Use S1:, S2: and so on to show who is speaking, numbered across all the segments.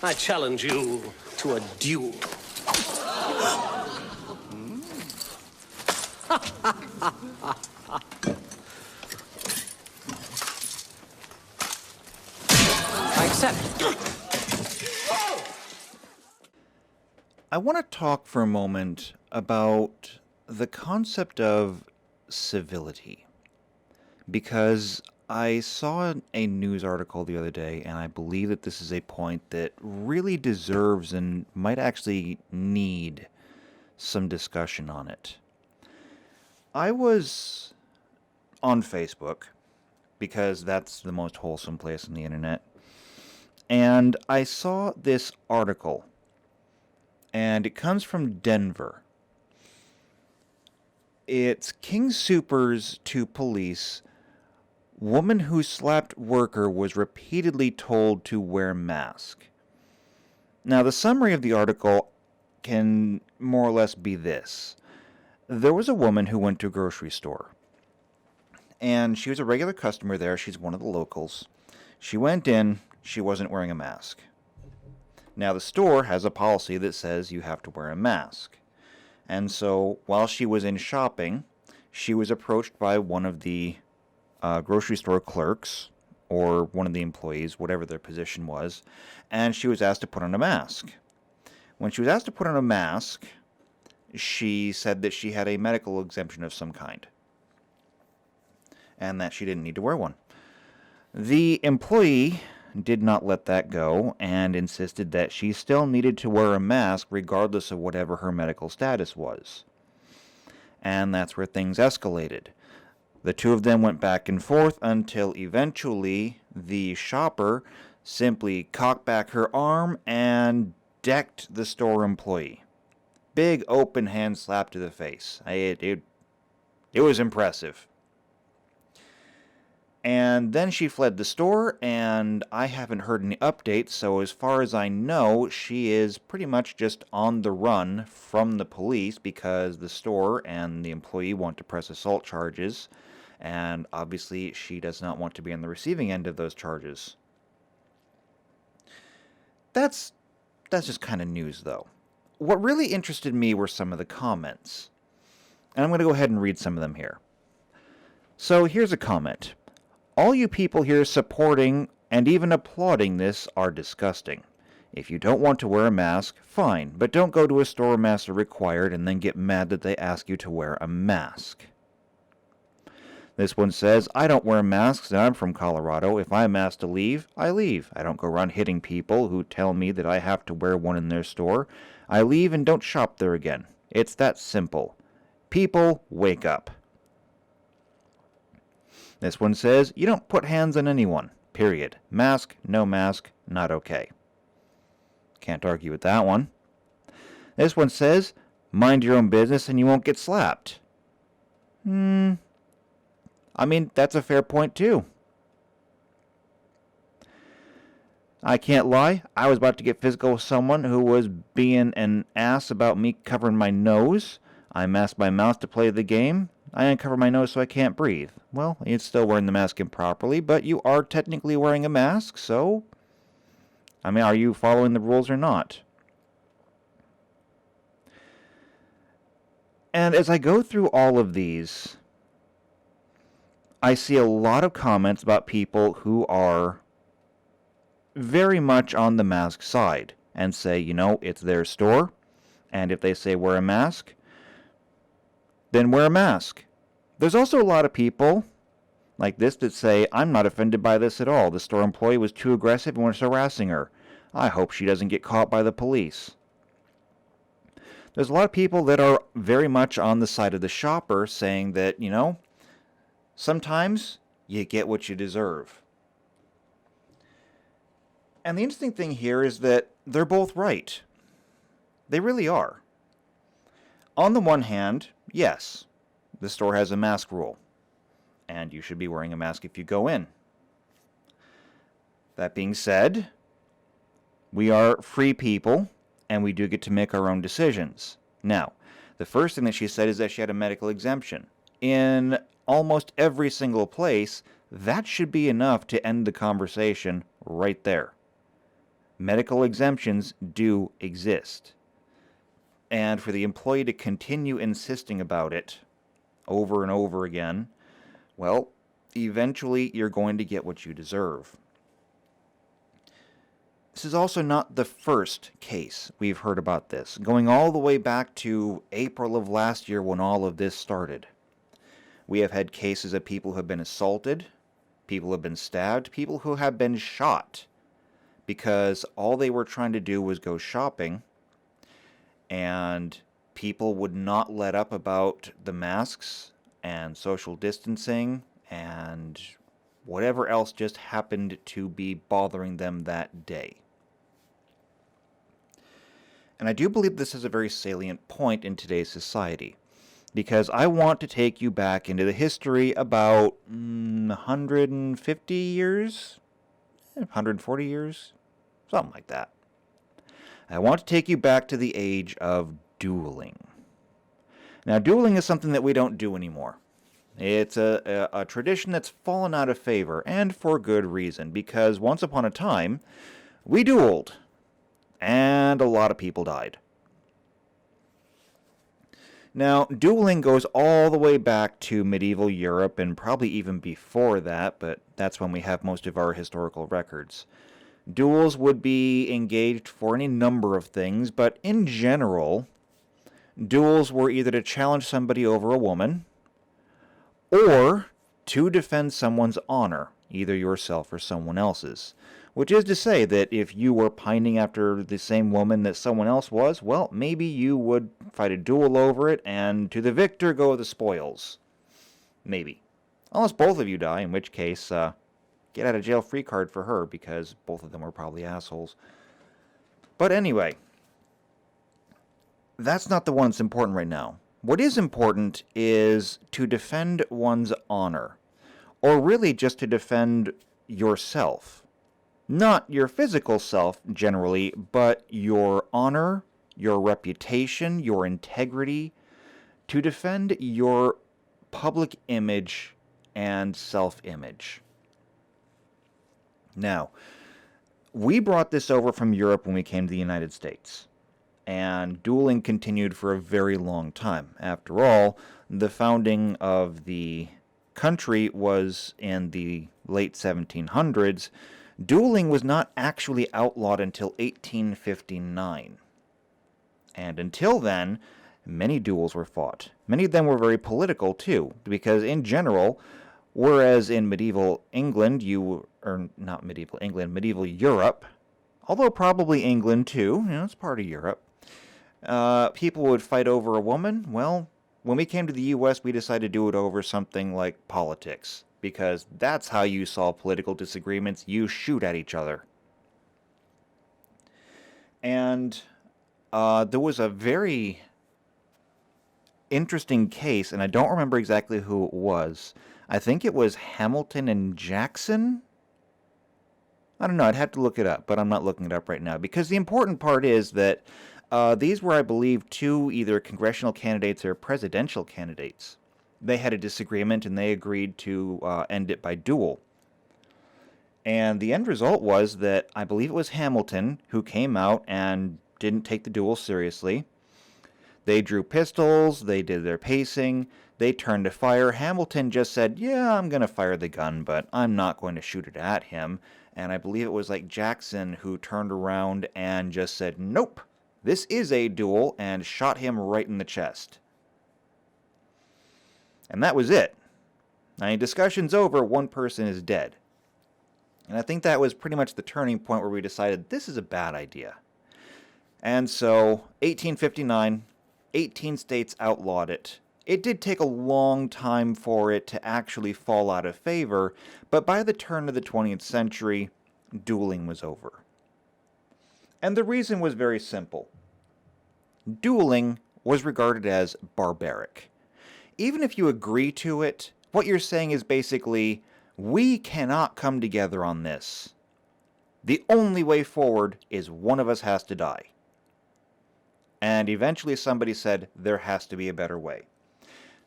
S1: I challenge you to a duel. I accept.
S2: I want to talk for a moment about the concept of civility, because I saw a news article the other day, and I believe that this is a point that really deserves and might actually need some discussion on it. I was on Facebook, because that's the most wholesome place on the internet, and I saw this article, and it comes from Denver. It's King Soopers to police. Woman who slapped worker was repeatedly told to wear mask. Now, the summary of the article can more or less be this. There was a woman who went to a grocery store, and she was a regular customer there. She's one of the locals. She went in. She wasn't wearing a mask. Now, the store has a policy that says you have to wear a mask. And so, while she was in shopping, she was approached by one of the grocery store clerks, or one of the employees, whatever their position was, and she was asked to put on a mask. When she was asked to put on a mask, she said that she had a medical exemption of some kind, and that she didn't need to wear one. The employee did not let that go and insisted that she still needed to wear a mask regardless of whatever her medical status was. And that's where things escalated. The two of them went back and forth until eventually the shopper simply cocked back her arm and decked the store employee. Big open hand slap to the face. It was impressive. And then she fled the store, and I haven't heard any updates, so as far as I know, she is pretty much just on the run from the police because the store and the employee want to press assault charges, and obviously she does not want to be on the receiving end of those charges. That's just kind of news, though. What really interested me were some of the comments, and I'm going to go ahead and read some of them here. So here's a comment. All you people here supporting and even applauding this are disgusting. If you don't want to wear a mask, fine, but don't go to a store where masks are required and then get mad that they ask you to wear a mask. This one says, I don't wear masks and I'm from Colorado. If I'm asked to leave, I leave. I don't go around hitting people who tell me that I have to wear one in their store. I leave and don't shop there again. It's that simple. People, wake up. This one says, you don't put hands on anyone, period. Mask, no mask, not okay. Can't argue with that one. This one says, mind your own business and you won't get slapped. I mean, that's a fair point too. I can't lie, I was about to get physical with someone who was being an ass about me covering my nose. I masked my mouth to play the game. I uncover my nose so I can't breathe. Well, you're still wearing the mask improperly, but you are technically wearing a mask, so... I mean, are you following the rules or not? And as I go through all of these, I see a lot of comments about people who are very much on the mask side and say, you know, it's their store, and if they say wear a mask, then wear a mask. There's also a lot of people like this that say, I'm not offended by this at all. The store employee was too aggressive and was harassing her. I hope she doesn't get caught by the police. There's a lot of people that are very much on the side of the shopper saying that, you know, sometimes you get what you deserve. And the interesting thing here is that they're both right. They really are. On the one hand, yes, the store has a mask rule, and you should be wearing a mask if you go in. That being said, we are free people, and we do get to make our own decisions. Now, the first thing that she said is that she had a medical exemption. In almost every single place, that should be enough to end the conversation right there. medical exemptions do exist. And for the employee to continue insisting about it over and over again, well, eventually you're going to get what you deserve. This is also not the first case we've heard about this, going all the way back to April of last year when all of this started. We have had cases of people who have been assaulted, people who have been stabbed, people who have been shot because all they were trying to do was go shopping, and people would not let up about the masks and social distancing and whatever else just happened to be bothering them that day. And I do believe this is a very salient point in today's society, because I want to take you back into the history about 150 years, 140 years, something like that. I want to take you back to the age of dueling. Now, dueling is something that we don't do anymore. It's a tradition that's fallen out of favor, and for good reason, because once upon a time, we dueled, and a lot of people died. Now, dueling goes all the way back to medieval Europe, and probably even before that, but that's when we have most of our historical records. Duels would be engaged for any number of things, but in general, duels were either to challenge somebody over a woman, or to defend someone's honor, either yourself or someone else's. Which is to say that if you were pining after the same woman that someone else was, well, maybe you would fight a duel over it, and to the victor go the spoils. Maybe. Unless both of you die, in which case, get out of jail free card for her, because both of them were probably assholes. But anyway, that's not the one that's important right now. What is important is to defend one's honor, or really just to defend yourself. Not your physical self, generally, but your honor, your reputation, your integrity, to defend your public image and self-image. Now, we brought this over from Europe when we came to the United States, and dueling continued for a very long time. After all, the founding of the country was in the late 1700s. Dueling was not actually outlawed until 1859. And until then, many duels were fought. Many of them were very political, too, because in general, whereas in medieval England, medieval Europe, although probably England, too, it's part of Europe, people would fight over a woman. Well, when we came to the U.S., we decided to do it over something like politics, because that's how you solve political disagreements. You shoot at each other. And there was a very interesting case, and I don't remember exactly who it was. I think it was Hamilton and Jackson? I don't know, I'd have to look it up, but I'm not looking it up right now, because the important part is that these were, I believe, two either congressional candidates or presidential candidates. They had a disagreement, and they agreed to end it by duel. And the end result was that I believe it was Hamilton who came out and didn't take the duel seriously. They drew pistols, they did their pacing, they turned to fire. Hamilton just said, yeah, I'm going to fire the gun, but I'm not going to shoot it at him. And I believe it was like Jackson who turned around and just said, nope, this is a duel, and shot him right in the chest. And that was it. I mean, discussion's over, one person is dead. And I think that was pretty much the turning point where we decided this is a bad idea. And so, 1859, 18 states outlawed it. It did take a long time for it to actually fall out of favor, but by the turn of the 20th century, dueling was over. And the reason was very simple. Dueling was regarded as barbaric. Even if you agree to it, what you're saying is basically, we cannot come together on this. The only way forward is one of us has to die. And eventually somebody said, there has to be a better way.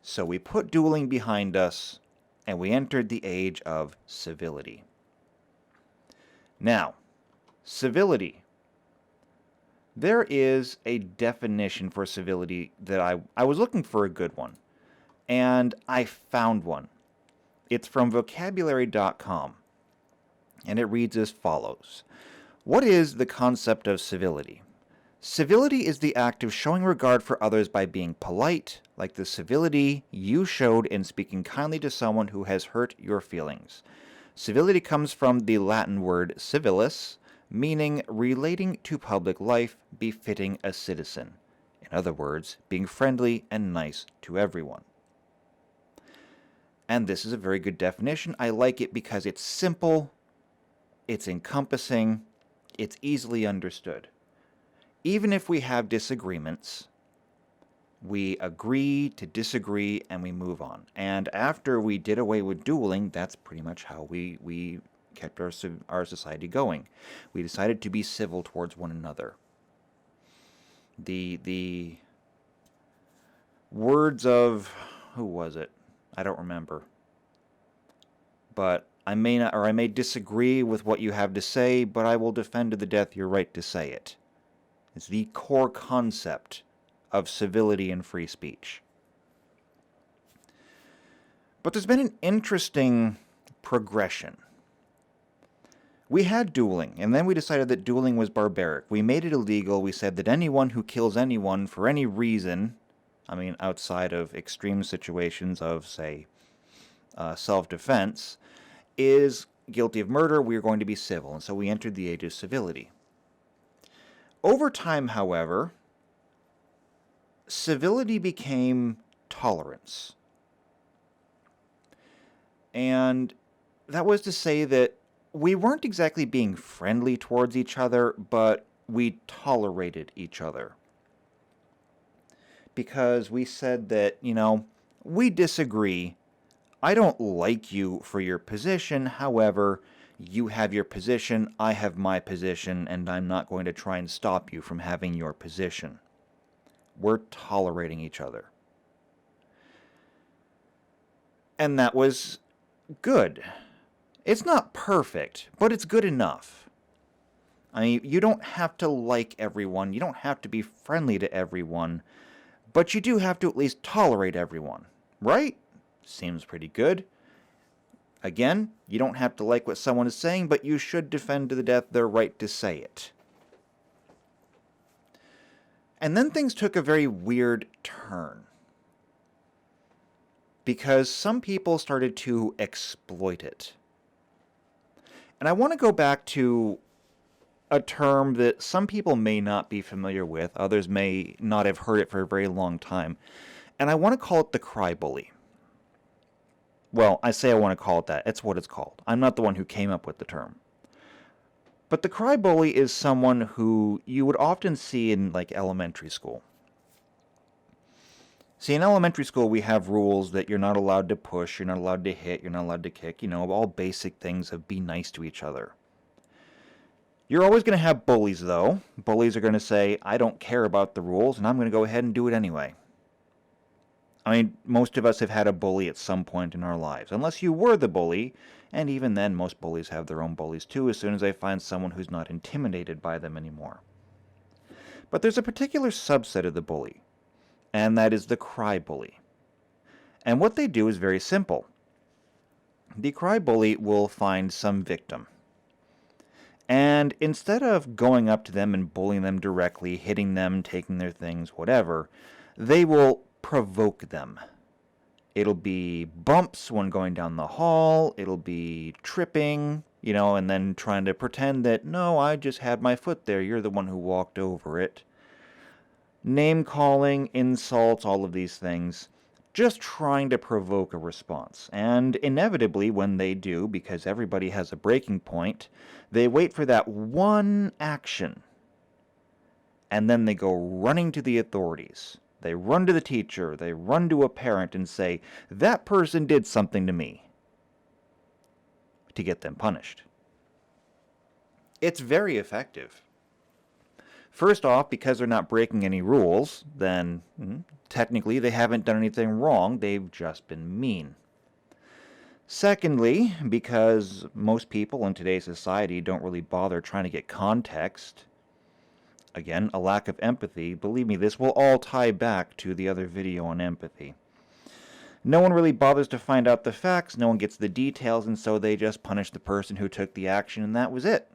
S2: So we put dueling behind us, and we entered the age of civility. Now, Civility. There is a definition for civility that I was looking for a good one, and I found one. It's from vocabulary.com, and it reads as follows. What is the concept of civility? Civility is the act of showing regard for others by being polite, like the civility you showed in speaking kindly to someone who has hurt your feelings. Civility comes from the Latin word civilis, meaning relating to public life befitting a citizen. In other words, being friendly and nice to everyone. And this is a very good definition. I like it because it's simple, it's encompassing, it's easily understood. Even if we have disagreements, we agree to disagree and we move on. And after we did away with dueling, that's pretty much how we kept our society going. We decided to be civil towards one another. The words of, who was it? I don't remember. But I may disagree with what you have to say, but I will defend to the death your right to say it. It's the core concept of civility and free speech. But there's been an interesting progression. We had dueling, and then we decided that dueling was barbaric. We made it illegal. We said that anyone who kills anyone for any reason, outside of extreme situations of, say, self-defense, is guilty of murder. We are going to be civil, and so we entered the age of civility. Over time, however, civility became tolerance. And that was to say that we weren't exactly being friendly towards each other, but we tolerated each other. Because we said that, we disagree. I don't like you for your position, however, you have your position, I have my position, and I'm not going to try and stop you from having your position. We're tolerating each other. And that was good. It's not perfect, but it's good enough. You don't have to like everyone, you don't have to be friendly to everyone, but you do have to at least tolerate everyone, right? Seems pretty good. Again, you don't have to like what someone is saying, but you should defend to the death their right to say it. And then things took a very weird turn. Because some people started to exploit it. And I want to go back to a term that some people may not be familiar with, others may not have heard it for a very long time, and I want to call it the cry bully. Well, I say I want to call it that. It's what it's called. I'm not the one who came up with the term. But the cry bully is someone who you would often see in, elementary school. See, in elementary school, we have rules that you're not allowed to push, you're not allowed to hit, you're not allowed to kick, all basic things of be nice to each other. You're always going to have bullies, though. Bullies are going to say, I don't care about the rules, and I'm going to go ahead and do it anyway. Most of us have had a bully at some point in our lives, unless you were the bully, and even then, most bullies have their own bullies too, as soon as they find someone who's not intimidated by them anymore. But there's a particular subset of the bully, and that is the cry bully. And what they do is very simple. The cry bully will find some victim. And instead of going up to them and bullying them directly, hitting them, taking their things, whatever, they will provoke them. It'll be bumps when going down the hall, it'll be tripping, and then trying to pretend that, no, I just had my foot there, you're the one who walked over it. Name-calling, insults, all of these things, just trying to provoke a response. And inevitably, when they do, because everybody has a breaking point, they wait for that one action, and then they go running to the authorities. They run to the teacher, they run to a parent and say, that person did something to me, to get them punished. It's very effective. First off, because they're not breaking any rules, then technically they haven't done anything wrong, they've just been mean. Secondly, because most people in today's society don't really bother trying to get context. Again, a lack of empathy. Believe me, this will all tie back to the other video on empathy. No one really bothers to find out the facts, no one gets the details, and so they just punish the person who took the action, and that was it.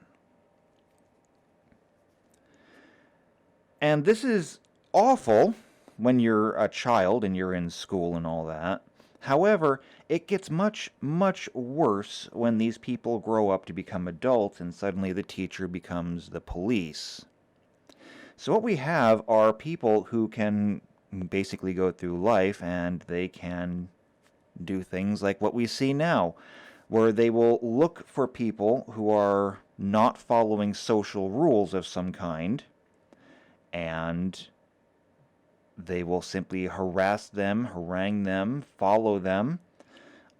S2: And this is awful when you're a child and you're in school and all that. However, it gets much, much worse when these people grow up to become adults and suddenly the teacher becomes the police. So what we have are people who can basically go through life and they can do things like what we see now, where they will look for people who are not following social rules of some kind, and they will simply harass them, harangue them, follow them,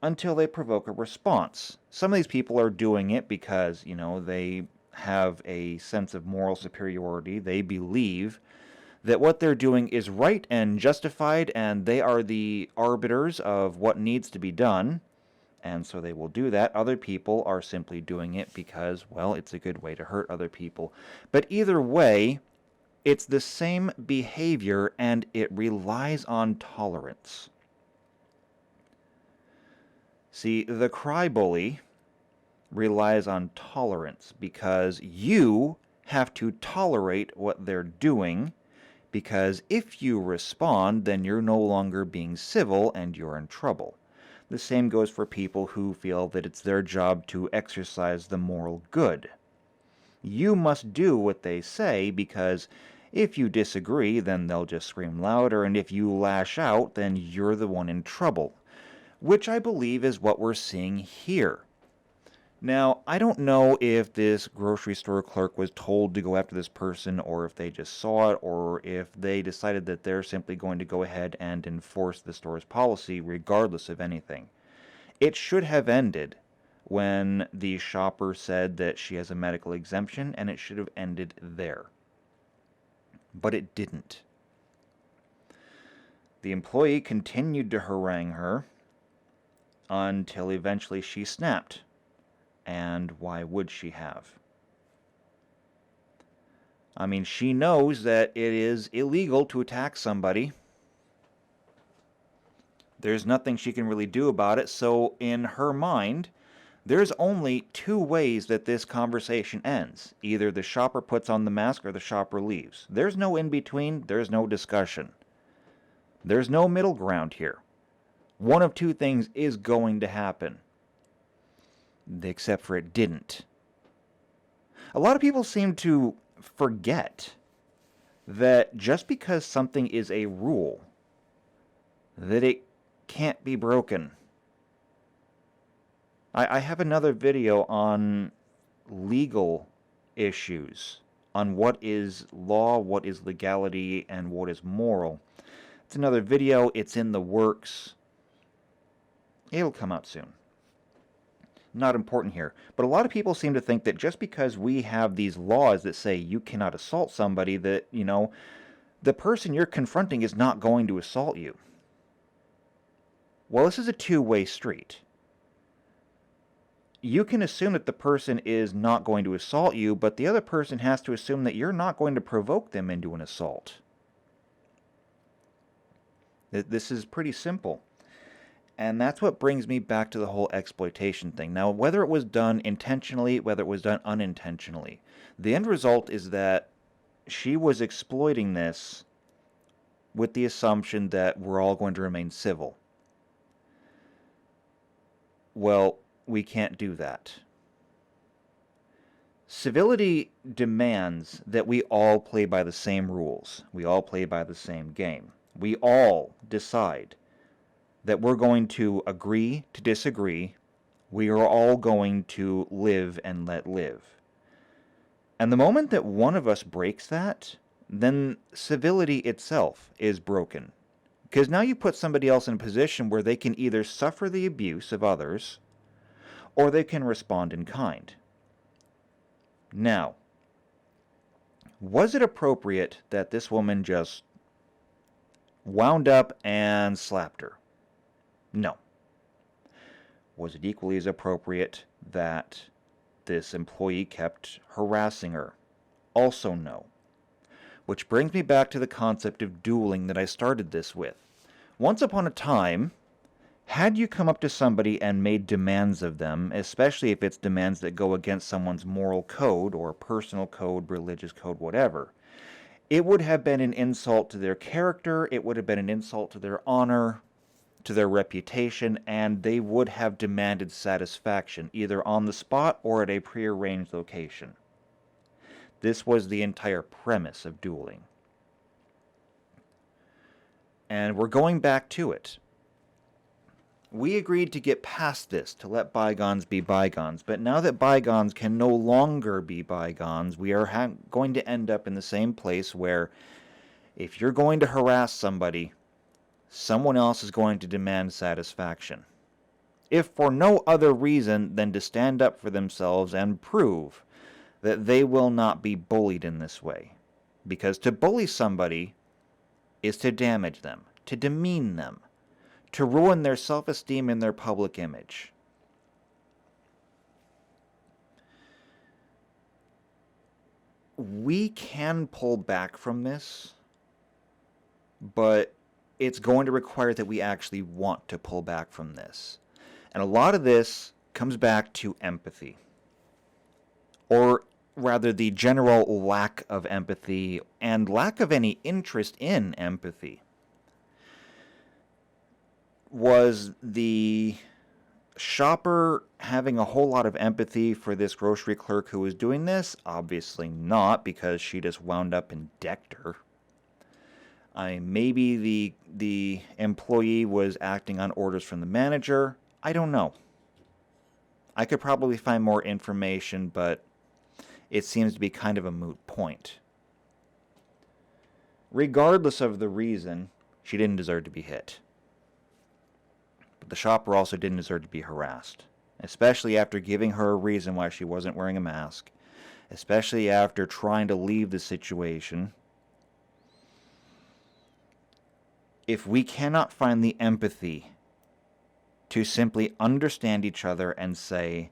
S2: until they provoke a response. Some of these people are doing it because, they have a sense of moral superiority. They believe that what they're doing is right and justified, and they are the arbiters of what needs to be done, and so they will do that. Other people are simply doing it because, well, it's a good way to hurt other people. But either way, it's the same behavior, and it relies on tolerance. See, the cry bully relies on tolerance because you have to tolerate what they're doing, because if you respond, then you're no longer being civil and you're in trouble. The same goes for people who feel that it's their job to exercise the moral good. You must do what they say, because if you disagree, then they'll just scream louder, and if you lash out, then you're the one in trouble, which I believe is what we're seeing here. Now, I don't know if this grocery store clerk was told to go after this person, or if they just saw it, or if they decided that they're simply going to go ahead and enforce the store's policy regardless of anything. It should have ended when the shopper said that she has a medical exemption, and it should have ended there. But it didn't. The employee continued to harangue her until eventually she snapped. And why would she have? I mean, she knows that it is illegal to attack somebody. There's nothing she can really do about it, so in her mind, there's only two ways that this conversation ends. Either the shopper puts on the mask or the shopper leaves. There's no in-between, there's no discussion. There's no middle ground here. One of two things is going to happen. Except for it didn't. A lot of people seem to forget that just because something is a rule, that it can't be broken. I have another video on legal issues, on what is law, what is legality, and what is moral. It's another video, it's in the works. It'll come out soon. Not important here. But a lot of people seem to think that just because we have these laws that say you cannot assault somebody, that, the person you're confronting is not going to assault you. Well, this is a two-way street. You can assume that the person is not going to assault you, but the other person has to assume that you're not going to provoke them into an assault. This is pretty simple. And that's what brings me back to the whole exploitation thing. Now, whether it was done intentionally, whether it was done unintentionally, the end result is that she was exploiting this with the assumption that we're all going to remain civil. Well, we can't do that. Civility demands that we all play by the same rules. We all play by the same game. We all decide that we're going to agree to disagree. We are all going to live and let live. And the moment that one of us breaks that, then civility itself is broken. Because now you put somebody else in a position where they can either suffer the abuse of others, or they can respond in kind. Now, was it appropriate that this woman just wound up and slapped her? No. Was it equally as appropriate that this employee kept harassing her? Also no. Which brings me back to the concept of dueling that I started this with. Once upon a time, had you come up to somebody and made demands of them, especially if it's demands that go against someone's moral code or personal code, religious code, whatever, it would have been an insult to their character, it would have been an insult to their honor, to their reputation, and they would have demanded satisfaction, either on the spot or at a prearranged location. This was the entire premise of dueling. And we're going back to it. We agreed to get past this, to let bygones be bygones, but now that bygones can no longer be bygones, we are going to end up in the same place where if you're going to harass somebody, someone else is going to demand satisfaction. If for no other reason than to stand up for themselves and prove that they will not be bullied in this way. Because to bully somebody is to damage them, to demean them, to ruin their self-esteem and their public image. We can pull back from this, but it's going to require that we actually want to pull back from this. And a lot of this comes back to empathy. Or rather, the general lack of empathy and lack of any interest in empathy. Was the shopper having a whole lot of empathy for this grocery clerk who was doing this? Obviously not, because she just wound up and decked her. Maybe the employee was acting on orders from the manager. I don't know. I could probably find more information, but it seems to be kind of a moot point. Regardless of the reason, she didn't deserve to be hit. But the shopper also didn't deserve to be harassed, especially after giving her a reason why she wasn't wearing a mask, especially after trying to leave the situation. If we cannot find the empathy to simply understand each other and say,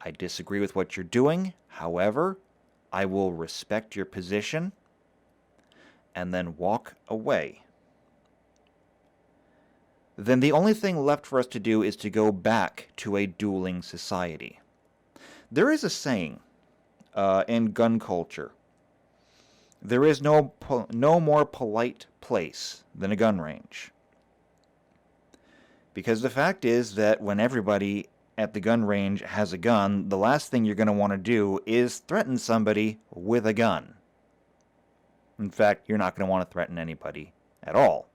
S2: I disagree with what you're doing, however, I will respect your position, and then walk away, then the only thing left for us to do is to go back to a dueling society. There is a saying in gun culture, there is no more polite place than a gun range. Because the fact is that when everybody at the gun range has a gun, the last thing you're going to want to do is threaten somebody with a gun. In fact, you're not going to want to threaten anybody at all.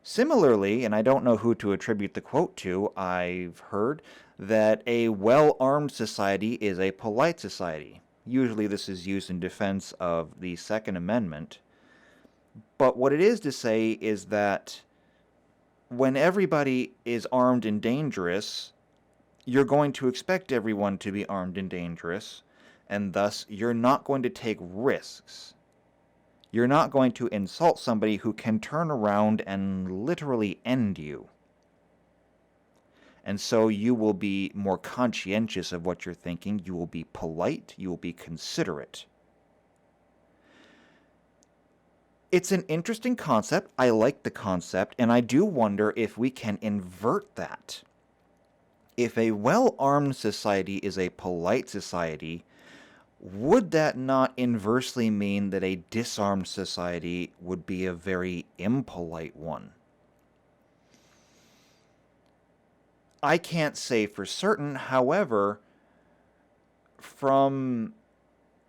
S2: Similarly, and I don't know who to attribute the quote to, I've heard that a well-armed society is a polite society. Usually this is used in defense of the Second Amendment. But what it is to say is that when everybody is armed and dangerous, you're going to expect everyone to be armed and dangerous, and thus you're not going to take risks. You're not going to insult somebody who can turn around and literally end you. And so you will be more conscientious of what you're thinking. You will be polite. You will be considerate. It's an interesting concept. I like the concept, and I do wonder if we can invert that. If a well-armed society is a polite society, would that not inversely mean that a disarmed society would be a very impolite one? I can't say for certain. However, from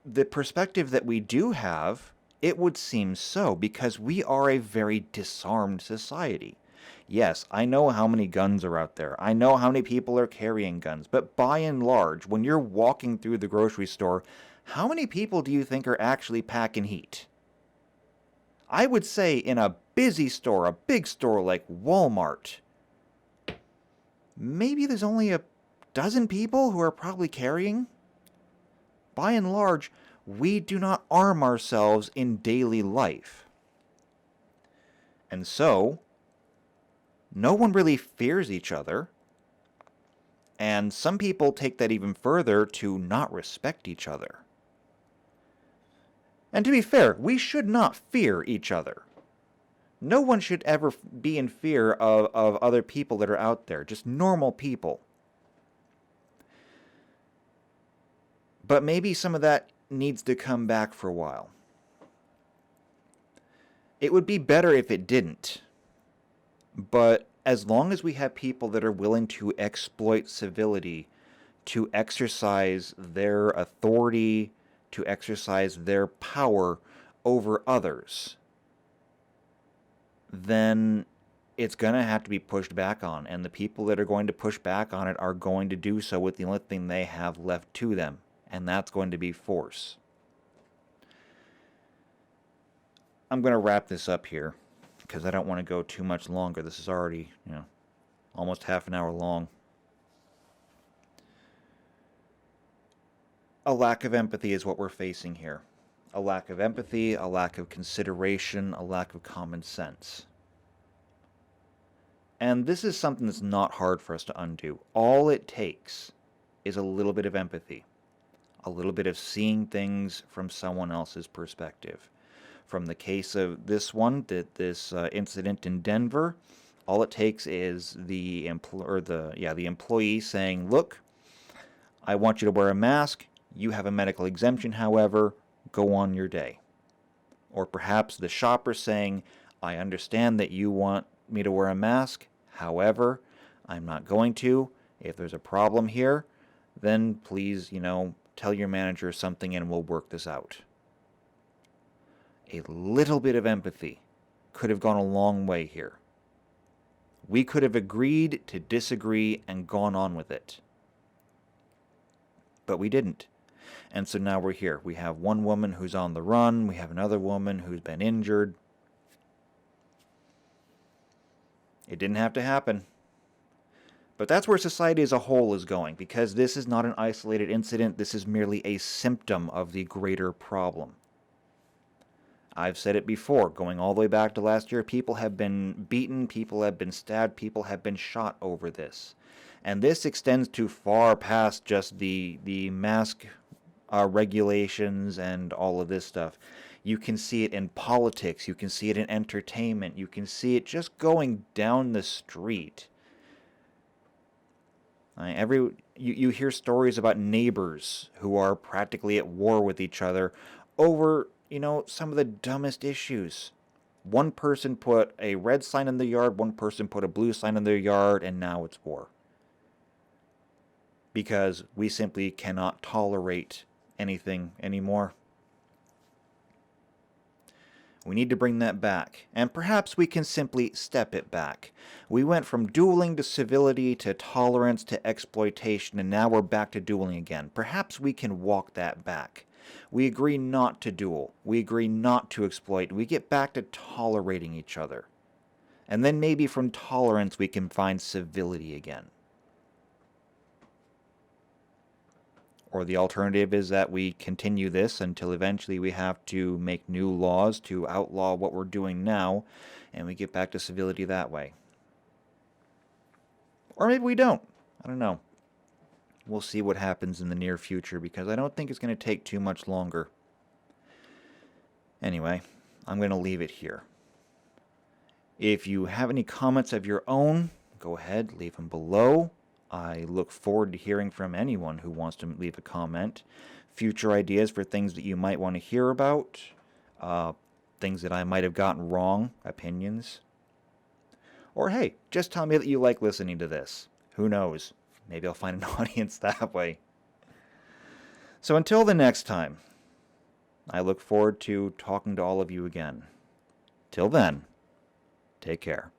S2: the perspective that we do have, it would seem so, because we are a very disarmed society. Yes, I know how many guns are out there. I know how many people are carrying guns. But by and large, when you're walking through the grocery store, how many people do you think are actually packing heat? I would say in a busy store, a big store like Walmart, maybe there's only a dozen people who are probably carrying. By and large, we do not arm ourselves in daily life. And so, no one really fears each other. And some people take that even further to not respect each other. And to be fair, we should not fear each other. No one should ever be in fear of other people that are out there, just normal people. But maybe some of that needs to come back for a while. It would be better if it didn't. But as long as we have people that are willing to exploit civility, to exercise their authority, to exercise their power over others, then it's going to have to be pushed back on. And the people that are going to push back on it are going to do so with the only thing they have left to them. And that's going to be force. I'm going to wrap this up here because I don't want to go too much longer. This is already, almost half an hour long. A lack of empathy is what we're facing here. A lack of empathy, a lack of consideration, a lack of common sense. And this is something that's not hard for us to undo. All it takes is a little bit of empathy. A little bit of seeing things from someone else's perspective. From the case of this incident in Denver, all it takes is the employee saying, "Look, I want you to wear a mask. You have a medical exemption, however, go on your day." Or perhaps the shopper saying, "I understand that you want me to wear a mask. However, I'm not going to. If there's a problem here, then please, tell your manager something and we'll work this out." A little bit of empathy could have gone a long way here. We could have agreed to disagree and gone on with it. But we didn't. And so now we're here. We have one woman who's on the run. We have another woman who's been injured. It didn't have to happen. But that's where society as a whole is going, because this is not an isolated incident. This is merely a symptom of the greater problem. I've said it before, going all the way back to last year, people have been beaten, people have been stabbed, people have been shot over this. And this extends to far past just the mask regulations and all of this stuff. You can see it in politics, you can see it in entertainment, you can see it just going down the street. You hear stories about neighbors who are practically at war with each other over, some of the dumbest issues. One person put a red sign in their yard, one person put a blue sign in their yard, and now it's war. Because we simply cannot tolerate anything anymore. We need to bring that back, and perhaps we can simply step it back. We went from dueling to civility to tolerance to exploitation, and now we're back to dueling again. Perhaps we can walk that back. We agree not to duel. We agree not to exploit. We get back to tolerating each other. And then maybe from tolerance we can find civility again. Or the alternative is that we continue this until eventually we have to make new laws to outlaw what we're doing now, and we get back to civility that way. Or maybe we don't. I don't know. We'll see what happens in the near future, because I don't think it's going to take too much longer. Anyway, I'm going to leave it here. If you have any comments of your own, go ahead, leave them below. I look forward to hearing from anyone who wants to leave a comment. Future ideas for things that you might want to hear about. Things that I might have gotten wrong. Opinions. Or hey, just tell me that you like listening to this. Who knows? Maybe I'll find an audience that way. So until the next time, I look forward to talking to all of you again. Till then, take care.